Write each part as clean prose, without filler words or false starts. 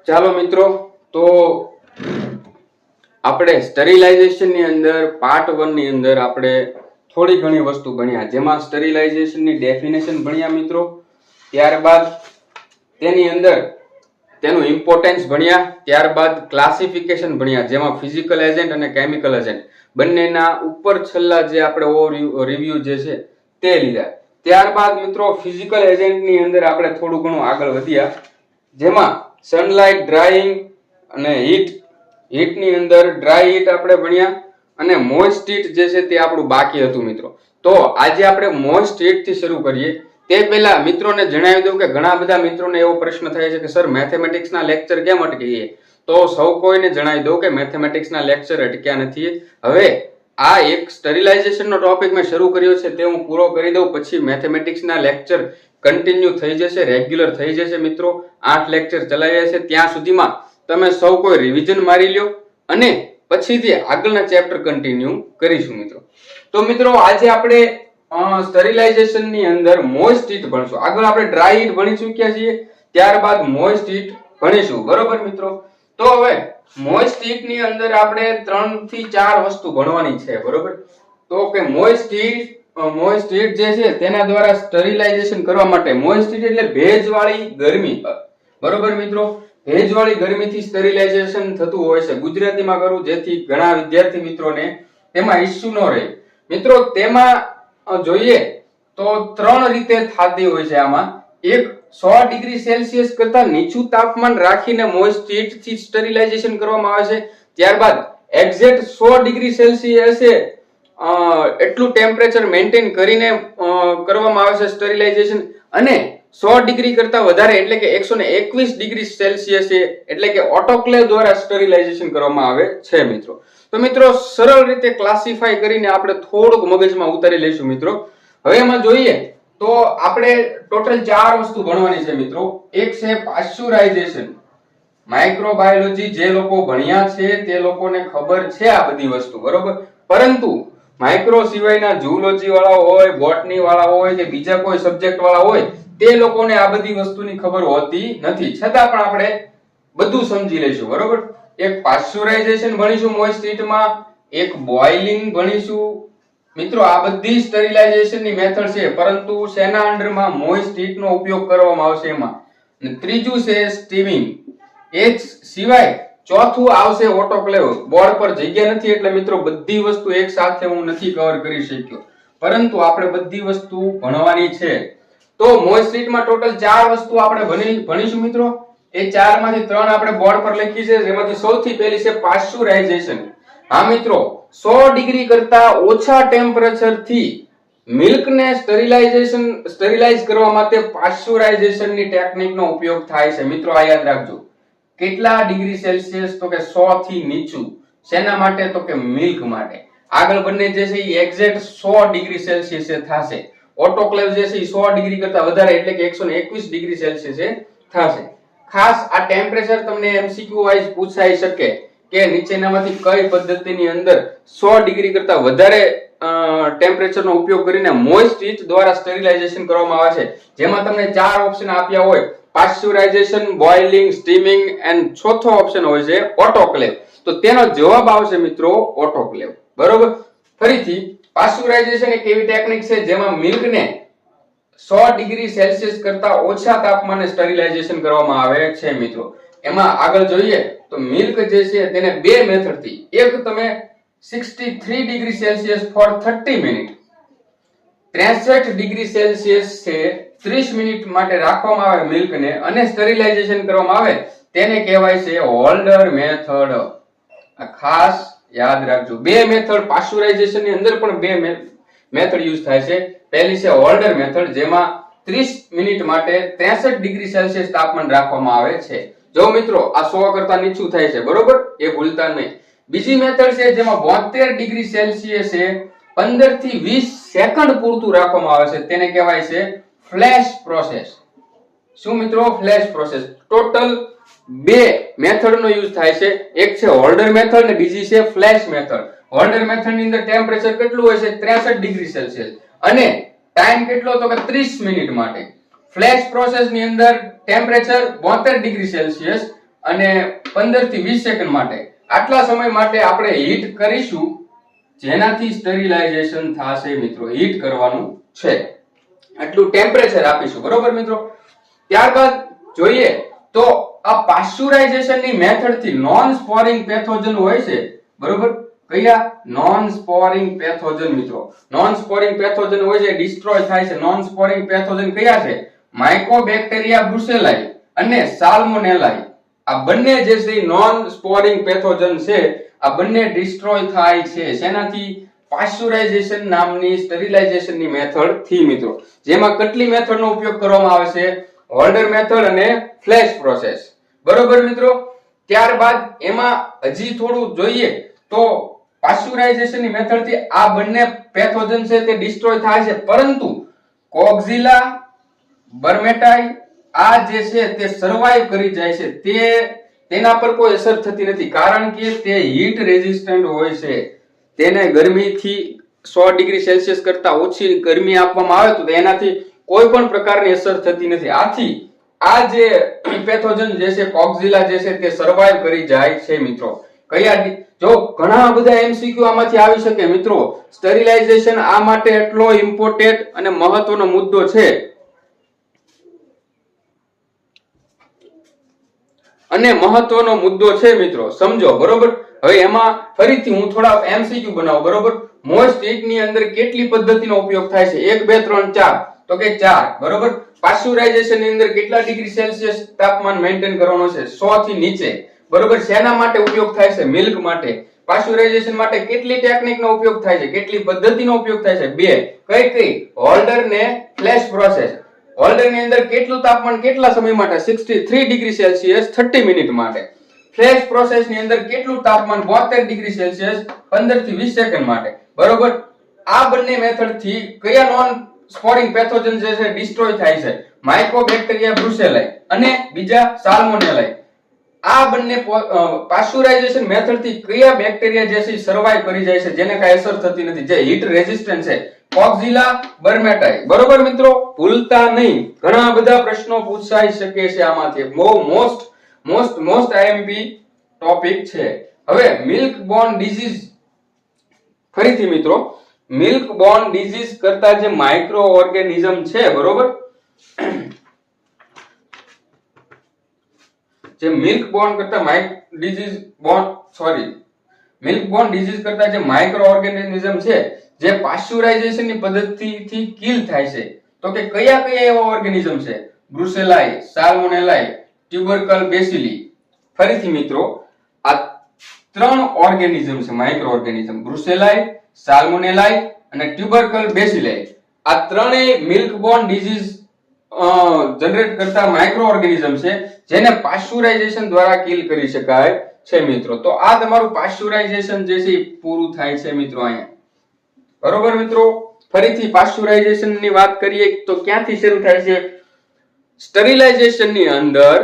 ચાલો મિત્રો, તો આપણે સ્ટરીલાઇઝેશન ની અંદર પાર્ટ 1 ની અંદર આપણે થોડી ઘણી વસ્તુ ભણ્યા, જેમાં સ્ટરીલાઇઝેશન ની ડેફિનેશન ભણ્યા મિત્રો. ત્યારબાદ તેની અંદર તેનું ઇમ્પોર્ટન્સ ભણ્યા. ત્યારબાદ ક્લાસિફિકેશન ભણ્યા, જેમાં ફિઝિકલ એજન્ટ અને કેમિકલ એજન્ટ બંનેના ઉપર છેલ્લા જે આપણે રિવ્યુ જે છે તે લીધા. ત્યારબાદ મિત્રો ફિઝિકલ એજન્ટ ની અંદર આપણે થોડું ઘણું આગળ વધ્યા, જેમાં સનલાઇટ, ડ્રાઇંગ અને હીટ ની અંદર ડ્રાય હીટ આપણે ભણ્યા અને મોઇસ્ટ હીટ જે છે તે આપણું બાકી હતું મિત્રો. તો આજે આપણે મોઇસ્ટ હીટ થી શરૂ કરીએ. તે પહેલા મિત્રોને જણાવી દઉં કે ઘણા બધા મિત્રોને એવો પ્રશ્ન થાય છે કે સર મેથેમેટિક્સ ના લેક્ચર કેમ અટકી? તો સૌ કોઈને જણાવી દઉં કે મેથેમેટિક્સ ના લેક્ચર અટક્યા નથી. હવે આ એક સ્ટરીલાઇઝેશન નો ટોપિક મેં શરૂ કર્યો છે તે હું પૂરો કરી દઉં, પછી મેથેમેટિક્સ ના લેક્ચર કન્ટિન્યુ થઈ જશે, રેગ્યુલર થઈ જશે મિત્રો. 8 લેક્ચર ચલાવ્યા છે, ત્યાં સુધીમાં તમે સૌ કોઈ રિવિઝન મારી લ્યો અને પછીથી આગળના ચેપ્ટર કન્ટિન્યુ કરીશું મિત્રો. તો મિત્રો આજે આપણે સ્ટરીલાઇઝેશન ની અંદર મોઇસ્ટ હીટ ભણશું. આગળ આપણે ડ્રાય હીટ ભણી ચૂક્યા છીએ, ત્યારબાદ મોઇસ્ટ હીટ ભણીશું. બરોબર મિત્રો? તો હવે મોઇસ્ટ હીટ ની અંદર આપણે 3 થી 4 વસ્તુ ભણવાની છે. બરોબર? તો કે મોઇસ્ટ હીટ જે છે તેના દ્વારા સ્ટરીલાઇઝેશન કરવા માટે, મોઇસ્ટ હીટ એટલે ભેજવાળી ગરમી. બરોબર મિત્રો? ભેજવાળી ગરમીથી સ્ટરીલાઇઝેશન થતું હોય છે. ગુજરાતીમાં કરું જેથી ઘણા વિદ્યાર્થી મિત્રોને તેમાં ઇશ્યુ ન રહે. મિત્રો તેમાં જોઈએ તો 3 રીતે થતી હોય છે. આમાં એક 100 ડિગ્રી સેલ્સિયસ કરતા નીચું તાપમાન રાખીને મોઇસ્ટ હીટ થી સ્ટરીલાઇઝેશન કરવામાં આવે છે. ત્યારબાદ એક્ઝેક્ટ 100 ડિગ્રી સેલ્સિયસે એટલું ટેમ્પરેચર મેન્ટેન કરીને કરવામાં આવે છે સ્ટરીલાઇઝેશન. અને 100 ડિગ્રી કરતા વધારે એટલે કે 121 ડિગ્રી સેલ્સિયસ એટલે કે ઓટોક્લેવ દ્વારા સ્ટરીલાઇઝેશન કરવામાં આવે છે મિત્રો. તો મિત્રો સરળ રીતે ક્લાસિફાય કરીને આપણે થોડુંક મગજમાં ઉતારી લઈશું મિત્રો. હવે એમાં જોઈએ તો આપણે ટોટલ 4 વસ્તુ ભણવાની છે મિત્રો. એક છે પાશ્ચરાઇઝેશન. માઇક્રોબાયોલોજી જે લોકો ભણ્યા છે તે લોકોને ખબર છે આ બધી વસ્તુ. બરોબર? પરંતુ માઇક્રો સિવાયના ઝૂલોજી વાળા હોય, બોટની વાળા હોય કે બીજા કોઈ સબ્જેક્ટ વાળા હોય તે લોકોને આ બધી વસ્તુની ખબર હોતી નથી. છતાં પણ આપણે બધું સમજી લઈશું. બરોબર? એક પાશ્ચરાઇઝેશન ભણીશું મોઇસ્ટ હીટમાં, એક બોઇલિંગ ભણીશું મિત્રો. આ બધી સ્ટરીલાઇઝેશન ની મેથડ છે, પરંતુ શેના અંડરમાં? મોઇસ્ટ હીટ નો ઉપયોગ કરવામાં આવશે એમાં. અને ત્રીજું છે સ્ટીમિંગ. એ સિવાય ચોથું આવશે ઓટોક્લેવ. બોર્ડ પર જગ્યા નથી એટલે મિત્રો બધી વસ્તુ એક સાથે હું નથી કવર કરી શક્યો, પરંતુ આપણે બધી વસ્તુ ભણવાની છે. તો મોઇસ્ટ હીટમાં ટોટલ 4 વસ્તુ આપણે ભણીશું મિત્રો. એ 4 માંથી 3 આપણે બોર્ડ પર લખી છે, જેમાંથી સૌથી પહેલી છે પાશ્ચરાઇઝેશન. હા મિત્રો, 100 ડિગ્રી કરતા ઓછા ટેમ્પરેચર થી મિલ્કને સ્ટરીલાઇઝ કરવા માટે પાશ્ચરાઇઝેશન ની ટેકનિકનો ઉપયોગ થાય છે મિત્રો. આ યાદ રાખજો. કેટલા ડિગ્રી સેલ્સિયસ? તો કે 100 થી નીચું. શેના માટે? તો કે મિલ્ક માટે. આગળ બંને જે છે એ એક્ઝેક્ટ 100 ડિગ્રી સેલ્સિયસ થશે. ઓટોક્લેવ જે છે એ 100 ડિગ્રી કરતા વધારે એટલે કે 121 ડિગ્રી સેલ્સિયસ થશે. ખાસ આ ટેમ્પરેચર તમને એમસીક્યુ વાઇઝ પૂછાઈ શકે કે નીચેનામાંથી કઈ પદ્ધતિની અંદર 100 ડિગ્રી કરતા વધારે ટેમ્પરેચરનો ઉપયોગ કરીને મોઇસ્ટ હીટ દ્વારા સ્ટરીલાઇઝેશન કરવામાં આવે છે, જેમાં તમને 4 ઓપ્શન આપ્યા હોય: પાશ્ચરાઇઝેશન, બોઇલિંગ, સ્ટીમિંગ એન્ડ ચોથો ઓપ્શન હોય છે ઓટોક્લેવ. તો તેનો જવાબ આવશે મિત્રો ઓટોક્લેવ. બરોબર? ફરીથી, પાશ્ચરાઇઝેશન એક એવી ટેકનિક છે જેમાં મિલ્કને 100 ડિગ્રી સેલ્સિયસ કરતા ઓછા તાપમાને સ્ટરીલાઇઝેશન કરવામાં આવે છે મિત્રો. એમાં આગળ જોઈએ તો મિલ્ક જે છે તેને 2 મેથડથી, એક તમે 63 degree Celsius for 30 minute, 63 degree Celsius છે 30 મિનિટ માટે રાખવામાં આવે મિલ્કને અને સ્ટરીલાઇઝેશન કરવામાં આવે, તેને કહેવાય છે હોલ્ડર મેથડ. ખાસ યાદ રાખજો. 2 મેથડ પાશ્ચરાઇઝેશન ની અંદર પણ 2 મેથડ યુઝ થાય છે. પહેલી છે હોલ્ડર મેથડ, જેમાં 30 મિનિટ માટે 63 ડિગ્રી સેલ્સિયસ તાપમાન રાખવામાં આવે છે. જો મિત્રો આ 100 કરતા નીચું થાય છે. બરોબર? એ ભૂલતા નહીં. બીજી મેથડ છે જેમાં 72 ડિગ્રી સેલ્સિયસ 15 થી 20 સેકન્ડ પૂરતું રાખવામાં આવે છે, તેને કહેવાય છે ફ્લેશ પ્રોસેસ. શું મિત્રો? Flash process. ટોટલ 2 મેથડ નો યુઝ થાય છે. એક છે હોલ્ડર મેથડ અને બીજી છે ફ્લેશ મેથડ. હોલ્ડર મેથડ ની અંદર ટેમ્પરેચર કેટલું હોય છે? 63 ડિગ્રી સેલ્સિયસ અને ટાઈમ કેટલો? તો કે 30 મિનિટ માટે. ફ્લેશ પ્રોસેસ ની અંદર ટેમ્પરેચર 72 ડિગ્રી સેલ્સિયસ અને 15 થી 20 સેકન્ડ માટે આટલા સમય માટે આપણે હીટ કરીશું, જેનાથી સ્ટરીલાઇઝેશન થશે મિત્રો. હીટ કરવાનું છે, આટલું ટેમ્પરેચર આપીશું, બરોબર મિત્રો. ત્યારબાદ જોઈએ તો આ પાશ્ચરાઇઝેશનની મેથડથી નોન સ્પોરિંગ પેથોજન હોય છે, બરોબર. કયા? નોન સ્પોરિંગ પેથોજન મિત્રો. નોન સ્પોરિંગ પેથોજન હોય છે, ડિસ્ટ્રોય થાય છે. નોન સ્પોરિંગ પેથોજન કયા છે? માઇકોબેક્ટેરિયા બ્રુસેલાઈ અને સાલ્મોનેલાઈ. આ બંને જે છે નોન સ્પોરિંગ પેથોજન છે, આ બંને ડિસ્ટ્રોય થાય છે. શેનાથી? પાશ્ચરાઇઝેશન નામની સ્ટરીલાઇઝેશનની મેથડ થી મિત્રો. જેમાં કેટલી મેથડનો ઉપયોગ કરવામાં આવે છે? હોલ્ડર મેથડ અને ફ્લેશ પ્રોસેસ, બરોબર મિત્રો. ત્યારબાદ એમાં હજી થોડું જોઈએ તો પાશ્ચરાઇઝેશનની મેથડથી આ બંને પેથોજન છે તે ડિસ્ટ્રોય થાય છે, પરંતુ કોક્ઝિલા બર્મેટાઈ આ જે છે તે સર્વાઈવ કરી જાય છે. તેના પર કોઈ અસર થતી નથી, કારણ કે તે હીટ રેઝિસ્ટન્ટ હોય છે. તેને ગરમીથી 100 ડિગ્રી સેલ્સિયસ કરતા ઓછી ગરમી આપવામાં આવે તો એનાથી કોઈ પણ પ્રકારની અસર થતી નથી. આથી આ જે પેથોજન જે છે કોક્ઝિલા જે છે તે સર્વાઈવ કરી જાય છે મિત્રો. કયા? જો ઘણા બધા એમસીક્યુ આમાંથી આવી શકે મિત્રો. સ્ટરીલાઇઝેશન આ માટે એટલો ઇમ્પોર્ટન્ટ અને મહત્વનો મુદ્દો છે મિત્રો. સમજો, બરોબર. હવે એમાં ફરીથી હું થોડા એમસીક્યુ બનાવું, બરોબર. મોસ્ટ હીટ ની અંદર કેટલી પદ્ધતિનો ઉપયોગ થાય છે? 1 2 3 4, તો કે 4, બરોબર. પાશ્ચરાઇઝેશન ની અંદર કેટલા ડિગ્રી સેલ્સિયસ તાપમાન મેન્ટેન કરવાનો છે? 100 થી નીચે, બરોબર. શેના માટે ઉપયોગ થાય છે? મિલ્ક માટે. પાશ્ચરાઇઝેશન માટે કેટલી ટેકનિકનો ઉપયોગ થાય છે? કેટલી પદ્ધતિનો ઉપયોગ થાય છે? 2. કઈ? હોલ્ડર ને ફ્લેશ પ્રોસેસ. હોલ્ડર ની અંદર કેટલું તાપમાન કેટલા સમય માટે? 63 ડિગ્રી સેલ્સિયસ 30 મિનિટ માટે. ફ્લેશ પ્રોસેસ ની અંદર કેટલું તાપમાન? 72 ડિગ્રી સેલ્સિયસ 15 થી 20 સેકન્ડ માટે, બરોબર. આ બંને મેથડ થી કયા નોન સ્પોરિંગ પેથોજન જે છે ડિસ્ટ્રોય થાય છે? માઇકોબેક્ટેરિયા બ્રુસેલાઈ અને બીજા સાલ્મોનેલાઈ. આ બંને પાશ્ચરાઇઝેશન મેથડ થી કયા બેક્ટેરિયા જે છે સર્વાઈવ કરી જાય છે, જેને કઈ અસર થતી નથી, જે હીટ રેઝિસ્ટન્ટ છે? કોક્ઝિલા બર્મેટાઈ, બરોબર મિત્રો. ભૂલતા નહીં, ઘણા બધા પ્રશ્નો પૂછાઈ શકે છે આમાંથી. મોસ્ટ આઈએમપી ટોપિક છે. હવે મિલ્ક બોર્ન ડિઝીઝ, ફરીથી મિત્રો, મિલ્ક બોર્ન ડિઝીઝ કરતા જે માઇક્રો ઓર્ગેનિઝમ છે, બરોબર. જે મિલ્ક બોર્ન કરતા મિલ્ક બોર્ન ડિઝીઝ કરતા જે માઇક્રો ઓર્ગેનિઝમ છે જે પાશ્ચરાઇઝેશન ની પદ્ધતિથી કિલ થાય છે, તો કે કયા એવા ઓર્ગેનિઝમ છે? બ્રુસેલાઈ, સાલ્મોનેલાઈ, ટ્યુબરકલ બેસિલી. ફરીથી મિત્રો, આ 3 ઓર્ગેનિઝમ છે માઇક્રો ઓર્ગેનિઝમ. બ્રુસેલાઈ, સાલ્મોનેલાઈ અને ટ્યુબરકલ બેસિલાઈ. આ ત્રણેય મિલ્ક બોર્ન ડિઝીઝ જનરેટ કરતા માઇક્રો ઓર્ગેનિઝમ છે, જેને પાશ્ચરાઇઝેશન દ્વારા કિલ કરી શકાય છે મિત્રો. તો આ તમારું પાશ્ચરાઇઝેશન જે છે પૂરું થાય છે મિત્રો અહીંયા, બરોબર મિત્રો. ફરીથી પાશ્ચરાઇઝેશન ની વાત કરીએ તો ક્યાંથી શરૂ થાય છે? સ્ટરીલાઇઝેશન ની અંદર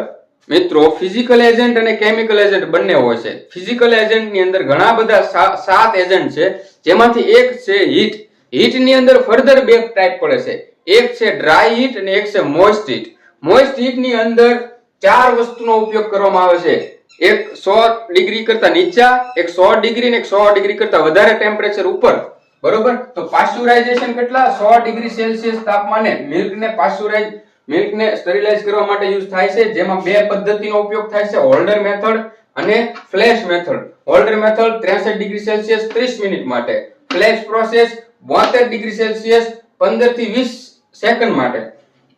મિત્રો ફિઝિકલ એજન્ટ અને કેમિકલ એજન્ટ બંને હોય છે. ફિઝિકલ એજન્ટ ની અંદર ઘણા બધા 7 એજન્ટ છે, જેમાંથી એક છે હીટ. હીટ ની અંદર ફર્ધર 2 ટાઈપ પડે છે. એક છે ડ્રાય હીટ અને એક છે મોઇસ્ટ હીટ. મોઇસ્ટ હીટ ની અંદર 4 વસ્તુનો ઉપયોગ કરવામાં આવે છે. એક 100 ડિગ્રી કરતા નીચા, એક 100 ડિગ્રી અને એક 100 ડિગ્રી કરતા વધારે ટેમ્પરેચર ઉપર, બરોબર. તો પાશ્ચરાઇઝેશન કેટલા? 100 ડિગ્રી સેલ્સિયસ તાપમાને મિલ્કને સ્ટરીલાઇઝ કરવા માટે યુઝ થાય છે, જેમાં 2 પદ્ધતિનો ઉપયોગ થાય છે, હોલ્ડર મેથડ અને flash method. Holder method 63 degree Celsius 30 minute માટે, ફ્લેશ પ્રોસેસ 72 ડિગ્રી સેલ્સિયસ 15 થી 20 સેકન્ડ માટે.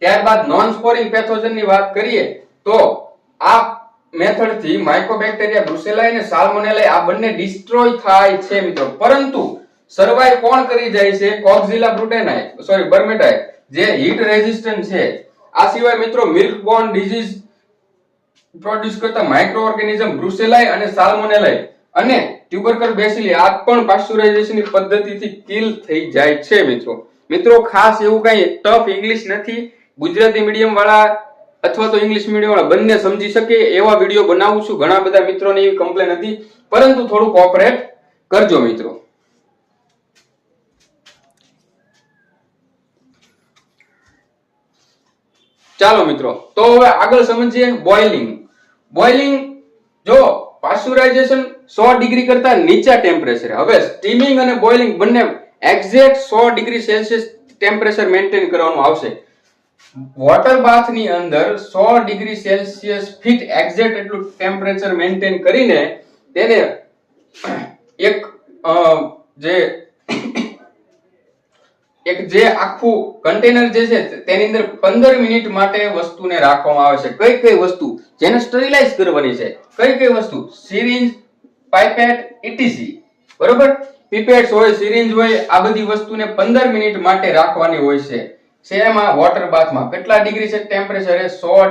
ત્યારબાદ નોન સ્પોરિંગ પેથોજન ની વાત કરીએ તો આ મેથડ થી માઇકોબેક્ટેરિયા બ્રુસેલાઈ અને સાલ્મોનેલાઈ આ બંને ડિસ્ટ્રોય થાય છે મિત્રો. પરંતુ સર્વાઈવ કોણ કરી જાય છે? કોક્ઝિલા બર્મેટાઈ, જે હીટ રેઝિસ્ટન્ટ છે. આ સિવાય મિત્રો મિલ્ક બોર્ન ડિઝીઝ પ્રોડ્યુસ કરતા માઇક્રો ઓર્ગેનિઝમ બ્રુસેલાઈ અને સાલ્મોનેલાઈ અને ટ્યુબરકલ બેસિલી આ પણ પાશ્ચરાઇઝેશન ની પદ્ધતિથી કિલ થઈ જાય છે મિત્રો. ખાસ એવું કઈ ટફ ઇંગ્લિશ નથી. ગુજરાતી મીડિયમ વાળા અથવા તો ઇંગ્લિશ મીડિયમ વાળા બંને સમજી શકે એવા વિડીયો બનાવું છું. ઘણા બધા મિત્રોને એવી કમ્પ્લેન હતી, પરંતુ થોડું કોઓપરેટ કરજો મિત્રો. ચાલો મિત્રો, તો હવે આગળ સમજીએ બોઇલિંગ. જો પાસ્ચરાઇઝેશન 100 ડિગ્રી કરતા નીચા ટેમ્પરેચરે, હવે સ્ટીમિંગ અને બોઇલિંગ બંને exact 100 degree Celsius temperature maintain કરવાનું આવશે. વોટર બાથ ની અંદર 100 ડિગ્રી સેલ્સિયસ ફિટ એક્ઝેક્ટ એટલું ટેમ્પરેચર મેન્ટેન કરીને તેને એક જે આખું કન્ટેનર જે છે તેની અંદર 15 મિનિટ માટે વસ્તુને રાખવામાં આવે છે. કઈ વસ્તુ જેને સ્ટરીલાઇઝ કરવાની છે, કઈ વસ્તુ? Syringe, pipette, etc. બરોબર, પીપેટ્સ હોય, સિરિંજ હોય, આ બધી વસ્તુને 15 મિનિટ માટે રાખવાની હોય છે. શેમાં? વોટર બાથમાં. કેટલા ડિગ્રી છે ટેમ્પરેચરે? 100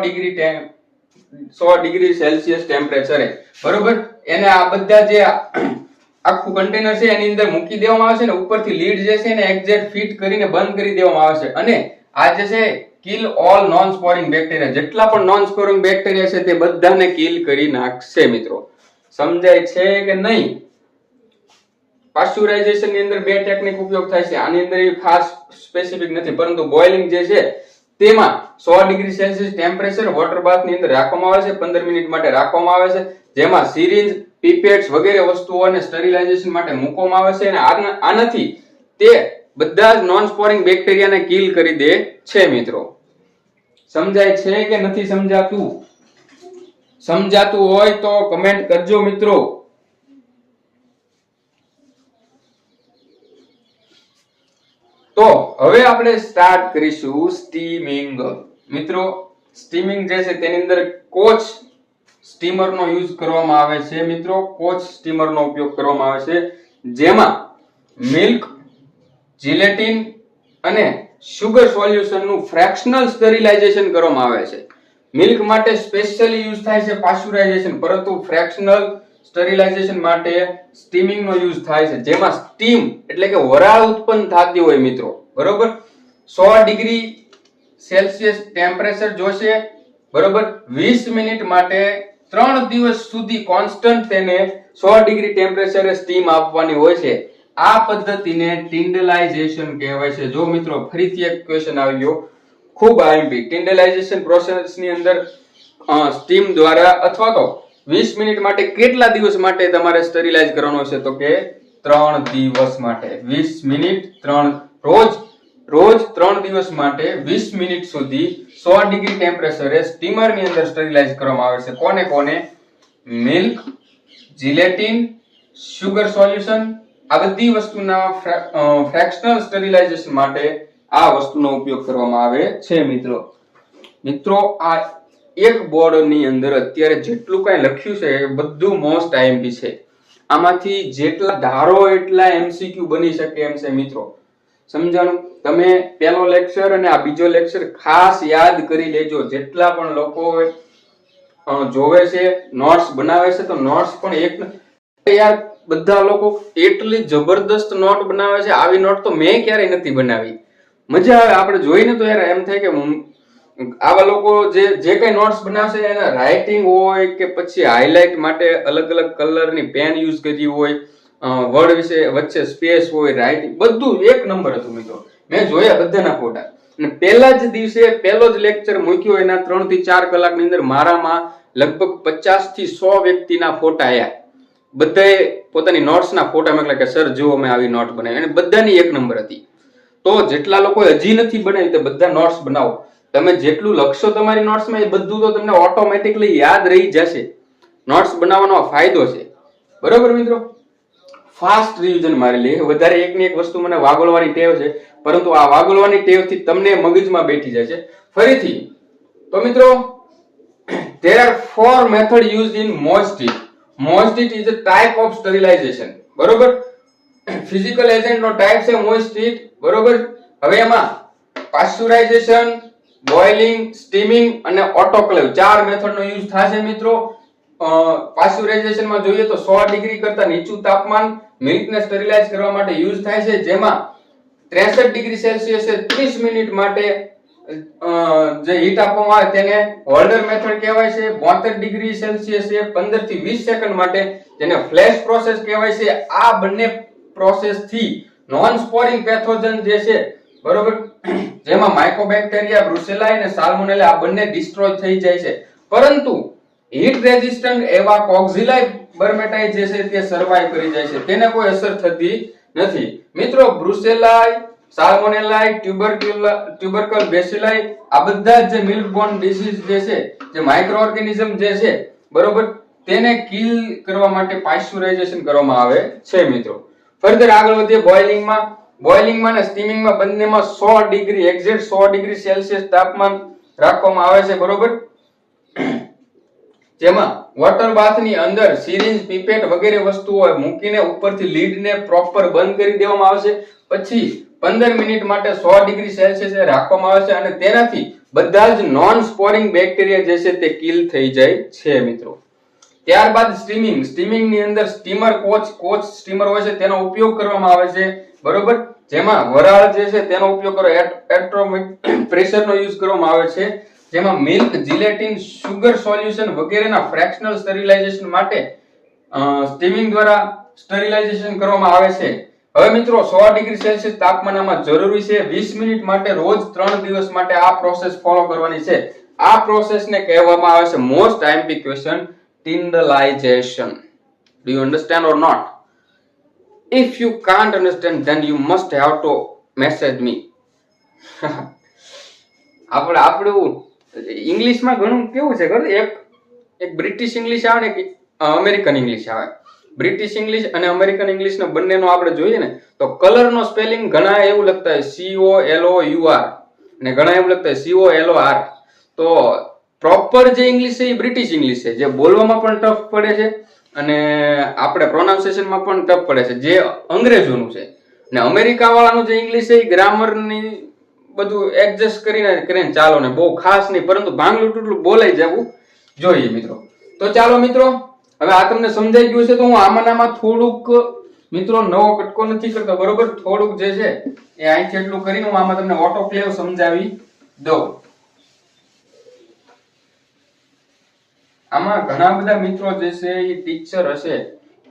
ડિગ્રી સેલ્સિયસ ટેમ્પરેચરે. બરોબર, એને આ બધા જે આખું કન્ટેનર છે એની અંદર મૂકી દેવામાં આવે છે ને ઉપરથી લીડ જે છે ને એક્ઝેક્ટ ફિટ કરીને બંધ કરી દેવામાં આવે છે. અને આ જે છે કિલ ઓલ નોન સ્પોરિંગ બેક્ટેરિયા, જેટલા પણ નોન સ્પોરિંગ બેક્ટેરિયા છે તે બધાને કિલ કરી નાખશે. મિત્રો સમજાય છે કે નહીં? પાસ્ચરાઇઝેશન ની અંદર બે ટેકનિક ઉપયોગ થાય છે. આની અંદર ખાસ સ્પેસિફિક નથી, પરંતુ બોઇલિંગ જે છે તેમાં 100 ડિગ્રી સેલ્સિયસ ટેમ્પરેચર વોટર બાથ ની અંદર રાખવામાં આવે છે, 15 મિનિટ માટે રાખવામાં આવે છે, જેમાં સિરિંજ, પીપેટ્સ વગેરે વસ્તુઓને સ્ટરીલાઇઝેશન માટે મૂકવામાં આવે છે. અને આનાથી તે બધા જ નોન સ્પોરિંગ બેક્ટેરિયાને કિલ કરી દે છે. મિત્રો સમજાય છે કે નથી સમજાતું? સમજાતું હોય તો કમેન્ટ કરજો મિત્રો. તો હવે આપણે સ્ટાર્ટ કરીશું સ્ટીમિંગ. મિત્રો સ્ટીમિંગ જે છે તેની અંદર કોચ સ્ટીમર નો યુઝ કરવામાં આવે છે. મિત્રો કોચ સ્ટીમર નો ઉપયોગ કરવામાં આવે છે, જેમાં મિલ્ક, જીલેટિન અને સુગર સોલ્યુશન નું ફ્રેક્શનલ સ્ટરીલાઇઝેશન કરવામાં આવે છે. મિલ્ક માટે સ્પેશિયલી યુઝ થાય છે પાસ્ચરાઇઝેશન, પરંતુ ફ્રેક્શનલ સ્ટરીલાઇઝેશન માટે સ્ટીમિંગ નો યુઝ થાય છે, જેમાં સ્ટીમ એટલે કે વરાળ ઉત્પન્ન થતી હોય. મિત્રો બરોબર, 100 ડિગ્રી સેલ્સિયસ ટેમ્પરેચર જોશે. બરોબર, 20 મિનિટ માટે 3 દિવસ સુધી કોન્સ્ટન્ટ તેને 100 ડિગ્રી ટેમ્પરેચરે સ્ટીમ આપવાની હોય છે. આ પદ્ધતિને ટિન્ડલાઇઝેશન કહેવાય છે. જો મિત્રો ફરીથી એક ક્વેશ્ચન આવી ગયો, ખૂબ આઈએમપી. ટિન્ડલાઇઝેશન પ્રોસેસ ની અંદર સ્ટીમ દ્વારા અથવા તો 20 મિનિટ માટે કેટલા દિવસ માટે તમારે સ્ટરીલાઇઝ કરવાનો છે? તો કે 3 દિવસ માટે. 20 મિનિટ, રોજ 3 દિવસ માટે 20 મિનિટ સુધી 100 ડિગ્રી ટેમ્પરેચરે સ્ટીમર ની અંદર સ્ટરીલાઇઝ કરવામાં આવે છે. કોને? મિલ્ક, જીલેટિન, સુગર સોલ્યુશન, આ બધી વસ્તુના ફ્રેક્શનલ સ્ટરીલાઇઝેશન માટે આ વસ્તુનો ઉપયોગ કરવામાં આવે છે. મિત્રો આ એક બોર્ડ ની અંદર અત્યારે જેટલું કઈ લખ્યું છે એ બધું મોસ્ટ આઈએમપી છે. આમાંથી જેટલા ધારો એટલા એમસીક્યુ બની શકે એમ છે. મિત્રો સમજાણું? તમે પહેલો લેક્ચર અને આ બીજો લેક્ચર ખાસ યાદ કરી લેજો. જેટલા પણ લોકો જોવે છે, નોટ્સ બનાવે છે, તો નોટ્સ પણ યાર બધા લોકો એટલી જબરદસ્ત નોટ બનાવે છે. આવી નોટ તો મેં ક્યારેય નથી બનાવી. મજા આવે આપણે જોઈને, તો યાર એમ થાય કે આવા લોકો જે કઈ નોટ્સ બનાવશે એના રાઇટિંગ હોય કે પછી હાઇલાઇટ માટે અલગ અલગ કલરની પેન યુઝ કરી હોય, વર્ડ વિશે વચ્ચે સ્પેસ હોય, રાઇટિંગ બધું એક નંબર હતું. મિત્રો મેં જોયા બધાના ફોટા, અને પહેલા જ દિવસે પહેલો જ લેક્ચર મૂક્યો એના 3 થી 4 કલાકની અંદર મારામાં લગભગ 50 થી 100 વ્યક્તિના ફોટા આવ્યા. બધાએ પોતાની નોટ્સના ફોટા મોકલ્યા કે સર જો અમે આવી નોટ બનાવી, અને બધાની એક નંબર હતી. તો જેટલા લોકો હજી નથી બનાવી તે બધા નોટ્સ બનાવો. તમે જેટલું લખશો તમારી નોટ્સમાં એ બધું તો તમને ઓટોમેટિકલી યાદ રહી જશે. નોટ્સ બનાવવાનો ફાયદો છે. બરોબર મિત્રો, ફાસ્ટ રિવિઝન મારી લે. વધારે એકની એક વસ્તુ મને વાગોળવાની ટેવ છે, પરંતુ આ વાગોળવાની ટેવથી તમને મગજમાં બેઠી જાય છે. ફરીથી તો મિત્રો, there are 4 methods used in moist heat. Moist heat is a type of sterilization. બરોબર, ફિઝિકલ એજન્ટ નો ટાઈપ છે મોઇસ્ટ હીટ. બરોબર, હવે એમાં પાસ્ચરાઇઝેશન, બોઇલિંગ, સ્ટીમિંગ અને ઓટોક્લેવ 4 મેથડ નો યુઝ થશે. મિત્રો પાસ્ચરાઇઝેશન માં જોઈએ તો 100 ડિગ્રી કરતા નીચું તાપમાન મિલ્ક ને સ્ટરીલાઇઝ કરવા માટે યુઝ થાય છે, જેમાં 63 ડિગ્રી સેલ્સિયસે 30 મિનિટ માટે જે હીટ આપવામાં આવે તેને હોલ્ડર મેથડ કહેવાય છે. 72 ડિગ્રી સેલ્સિયસે 15 થી 20 સેકન્ડ માટે જેને ફ્લેશ પ્રોસેસ કહેવાય છે. આ બંને પ્રોસેસ થી નોન સ્પોરિંગ પેથોજન જે છે, બરોબર, જેમાં માઇકોબેક્ટેરિયા, બ્રુસેલાઈ અને સાલ્મોનેલા આ બંને ડિસ્ટ્રોય થઈ જાય છે. પરંતુ હીટ રેઝિસ્ટન્ટ એવા કોક્ઝિલાઈ બર્મેટાઈ જે છે તે સર્વાઈવ કરી જાય છે, તેને કોઈ અસર થતી નથી. મિત્રો બ્રુસેલાઈ, સાલ્મોનેલાઈ, ટ્યુબરકલ બેસિલાઈ આ બધા જે મિલ્ક બોર્ન ડિસીઝ જે છે, જે માઇક્રો ઓર્ગેનિઝમ જે છે, બરોબર, તેને કિલ કરવા માટે પાસ્ચ્યુરાઇઝેશન કરવામાં આવે છે. મિત્રો ફર્ધર આગળ વધીએ બોઇલિંગમાં અને સ્ટીમિંગમાં બંનેમાં 100 ડિગ્રી એક્ઝેક્ટ 100 ડિગ્રી સેલ્સિયસ તાપમાન રાખવામાં આવે છે, બરોબર. જેમાં વોટર બાથ ની અંદર સિરિંજ, પીપેટ વગેરે વસ્તુઓ મૂકીને ઉપરથી લીડ ને પ્રોપર બંધ કરી દેવામાં આવશે. પછી 15 મિનિટ માટે 100 ડિગ્રી સેલ્સિયસ રાખવામાં આવે છે અને તેનાથી બધા જ નોન સ્પોરિંગ બેક્ટેરિયા જે છે તે કિલ થઈ જાય છે. મિત્રો ત્યારબાદ સ્ટીમિંગ ની અંદર સ્ટીમર કોચ સ્ટીમર હોય છે, તેનો ઉપયોગ કરવામાં આવે છે, બરોબર. જેમાં વરાળ જે છે તેનો ઉપયોગ કરો, એટોમિક પ્રેશર નો યુઝ કરવામાં આવે છે. જેમાં મિલ્ક, જીલેટિન, સુગર સોલ્યુશન વગેરેના ફ્રેક્શનલ સ્ટરીલાઇઝેશન માટે સ્ટીમિંગ દ્વારા સ્ટરીલાઇઝેશન કરવામાં આવે છે. હવે મિત્રો 100 ડિગ્રી સેલ્સિયસ તાપમાનમાં જરૂરી છે 20 મિનિટ માટે રોજ 3 દિવસ માટે આ પ્રોસેસ ફોલો કરવાની છે. આ પ્રોસેસને કહેવામાં આવે છે most IMP question, tyndallization. Do you understand or not? If you can't understand, then you must have to message me. આપણું ઇંગ્લિશમાં ઘણું કેવું છે ખબર, એક બ્રિટિશ ઇંગ્લિશ આવે ને એક અમેરિકન ઇંગ્લિશ આવે. બ્રિટિશ ઇંગ્લિશ અને અમેરિકન ઇંગ્લિશ નો બંનેનો આપણે જોઈએ ને તો કલર નો સ્પેલિંગ ઘણા એવું લખતા હોય COLOUR અને ઘણા એવું લખતા હોય COLOR. તો પ્રોપર જે ઇંગ્લિશ છે એ બ્રિટિશ ઇંગ્લિશ છે, જે બોલવામાં પણ ટફ પડે છે અને આપણે પ્રોનાઉન્સિએશનમાં પણ ટફ પડે છે, જે અંગ્રેજોનું છે. ને અમેરિકા વાળાનું જે ઇંગ્લિશ છે એ ગ્રામરની બધું એડજસ્ટ કરીને ચાલો ને, બહુ ખાસ નહીં, પરંતુ ભાંગલું ટૂટલું બોલાઈ જવું જોઈએ. મિત્રો તો ચાલો મિત્રો, હવે આ તમને સમજાઈ ગયું છે તો હું આમાં થોડુંક મિત્રો નવો કટકો નથી કરતો, બરોબર. થોડુંક જે છે એ અહીંથી એટલું કરીને હું આમાં તમને ઓટોક્લેવ સમજાવી દઉં. આમાં ઘણા બધા મિત્રો જે છે એ ટીચર હશે,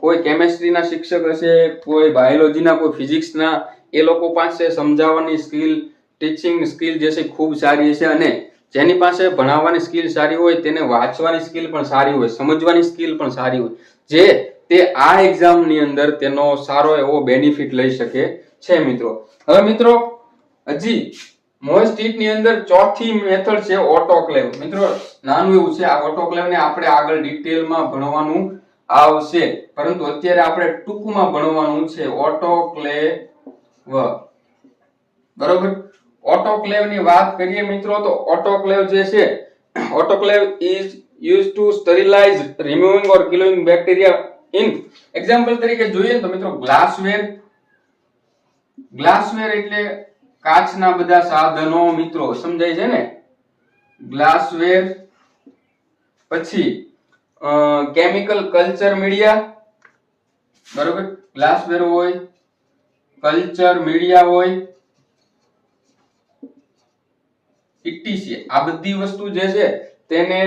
કોઈ કેમેસ્ટ્રીના શિક્ષક હશે, કોઈ બાયોલોજીના, કોઈ ફિઝિક્સના, એ લોકો પાસે સમજાવવાની સ્કિલ, ટીચિંગ સ્કિલ જે છે ખૂબ સારી હશે. અને જેની પાસે ભણાવવાની સ્કિલ સારી હોય તેને વાંચવાની સ્કિલ પણ સારી હોય, સમજવાની સ્કિલ પણ સારી હોય, જે તે આ એક્ઝામ ની અંદર તેનો સારો એવો બેનિફિટ લઈ શકે છે. મિત્રો હવે મિત્રો હજી મોસ્ટ હીટ ની અંદર ચોથી મેથડ છે ઓટોક્લેવ. મિત્રો નાનું એવું છે, આ ઓટોક્લેવ ને આપણે આગળ ડિટેલમાં ભણવાનું આવશે, પરંતુ અત્યારે આપણે ટૂંકમાં ભણવાનું છે ઓટોક્લેવ, બરોબર. ઓટોક્લેવ ની વાત કરીએ મિત્રો તો ઓટોક્લેવ જે છે, autoclave is use to sterilise, removing or killing bacteria in. Example તરીકે જોઈએ તો મિત્રો ગ્લાસવેર એટલે કાચના બધા સાધનો, મિત્રો સમજાય છે ને, ગ્લાસવેર. પછી કેમિકલ કલ્ચર મીડિયા, બરોબર, ગ્લાસવેર હોય, કલ્ચર મીડિયા હોય, ઇટીસી. આ બધી વસ્તુ જે છે તેને